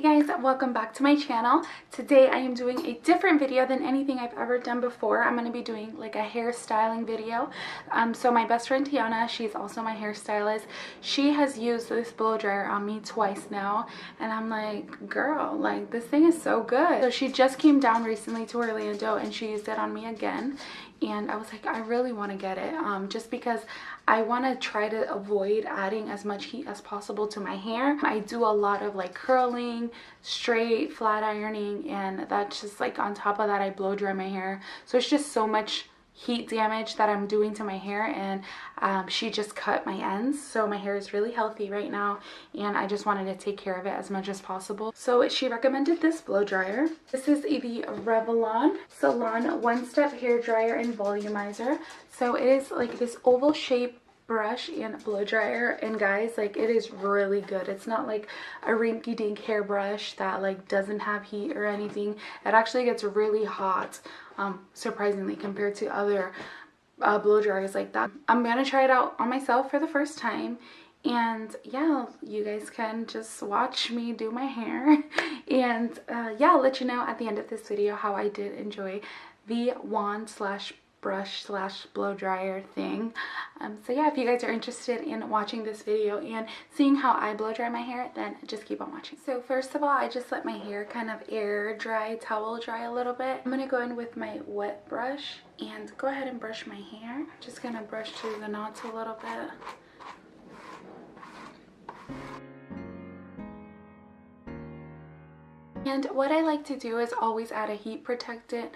guys, welcome back to my channel. Today I am doing a different video than anything I've ever done before. I'm going to be doing like a hairstyling video. So my best friend Tiana, she's also my hairstylist. She has used this blow dryer on me twice now, and I'm like, girl, like this thing is so good. So she just came down recently to Orlando and she used it on me again, and I was like, I really want to get it just because I want to try to avoid adding as much heat as possible to my hair. I do a lot of like curling, straight, flat ironing, and that's just like on top of that I blow dry my hair. So it's just so much heat damage that I'm doing to my hair, and she just cut my ends, so my hair is really healthy right now, and I just wanted to take care of it as much as possible. So she recommended this blow dryer. This is the Revlon Salon one-step hair dryer and volumizer. So it is like this oval shape brush and blow dryer, and guys, like it is really good. It's not like a rinky-dink hairbrush that like doesn't have heat or anything. It actually gets really hot, surprisingly, compared to other blow dryers like that. I'm gonna try it out on myself for the first time, and yeah, you guys can just watch me do my hair and yeah, I'll let you know at the end of this video how I did enjoy the wand slash brush slash blow dryer thing. So yeah, if you guys are interested in watching this video and seeing how I blow dry my hair, then just keep on watching. So first of all, I just let my hair kind of air dry, towel dry a little bit. I'm gonna go in with my wet brush and go ahead and brush my hair. Just gonna brush through the knots a little bit. And what I like to do is always add a heat protectant,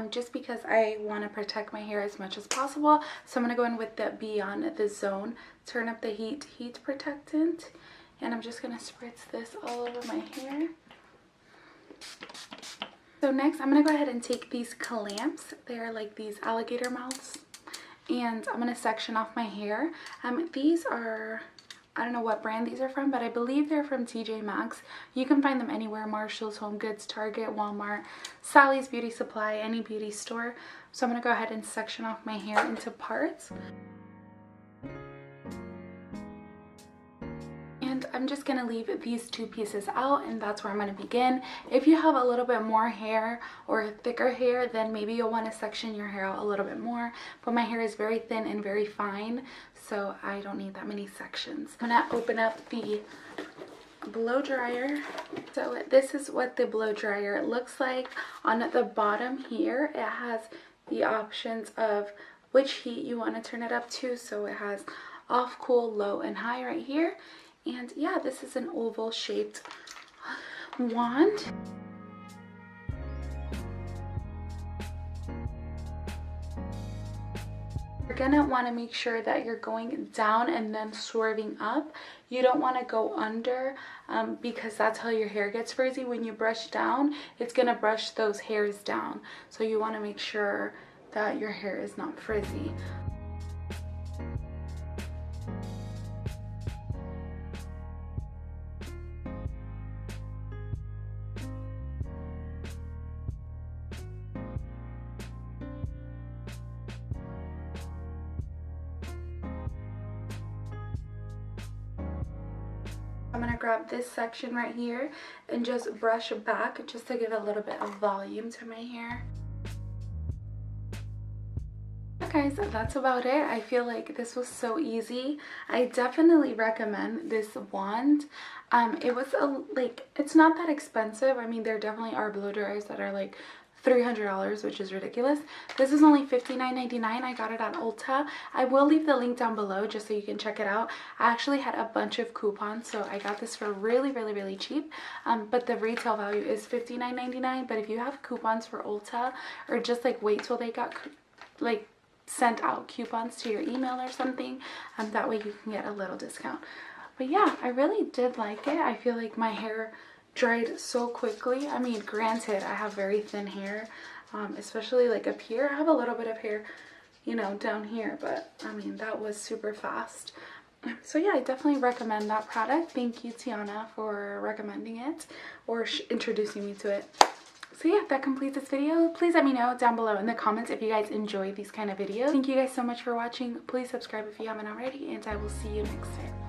just because I want to protect my hair as much as possible. So I'm going to go in with the Beyond the Zone Turn Up the Heat Protectant, and I'm just going to spritz this all over my hair. So next I'm going to go ahead and take these clamps. They're like these alligator mouths, and I'm going to section off my hair. These are, I don't know what brand these are from, but I believe they're from TJ Maxx. You can find them anywhere: Marshall's, Home Goods, Target, Walmart, Sally's Beauty Supply, any beauty store. So I'm going to go ahead and section off my hair into parts. And I'm just going to leave these two pieces out, and that's where I'm going to begin. If you have a little bit more hair or thicker hair, then maybe you'll want to section your hair out a little bit more. But my hair is very thin and very fine, so I don't need that many sections. I'm going to open up the blow dryer. So this is what the blow dryer looks like. On the bottom here, it has the options of which heat you want to turn it up to. So it has off, cool, low, and high right here. And yeah, this is an oval shaped wand. You're gonna want to make sure that you're going down and then swerving up. You don't want to go under, because that's how your hair gets frizzy. When you brush down, it's gonna brush those hairs down. So you want to make sure that your hair is not frizzy. I'm going to grab this section right here and just brush back just to give a little bit of volume to my hair. Okay, so that's about it. I feel like this was so easy. I definitely recommend this wand. It was it's not that expensive. I mean, there definitely are blow dryers that are like $300, which is ridiculous. This is only $59.99. I got it at Ulta. I will leave the link down below just so you can check it out. I actually had a bunch of coupons, so I got this for really cheap. But the retail value is $59.99. But if you have coupons for Ulta, or just like wait till they got like sent out coupons to your email or something, that way you can get a little discount. But yeah, I really did like it. I feel like my hair dried so quickly. I mean, granted, I have very thin hair, especially like up here. I have a little bit of hair, you know, down here, but I mean, that was super fast. So yeah, I definitely recommend that product. Thank you, Tiana, for recommending it or introducing me to it. So yeah, that completes this video. Please let me know down below in the comments if you guys enjoy these kind of videos. Thank you guys so much for watching. Please subscribe if you haven't already, and I will see you next time.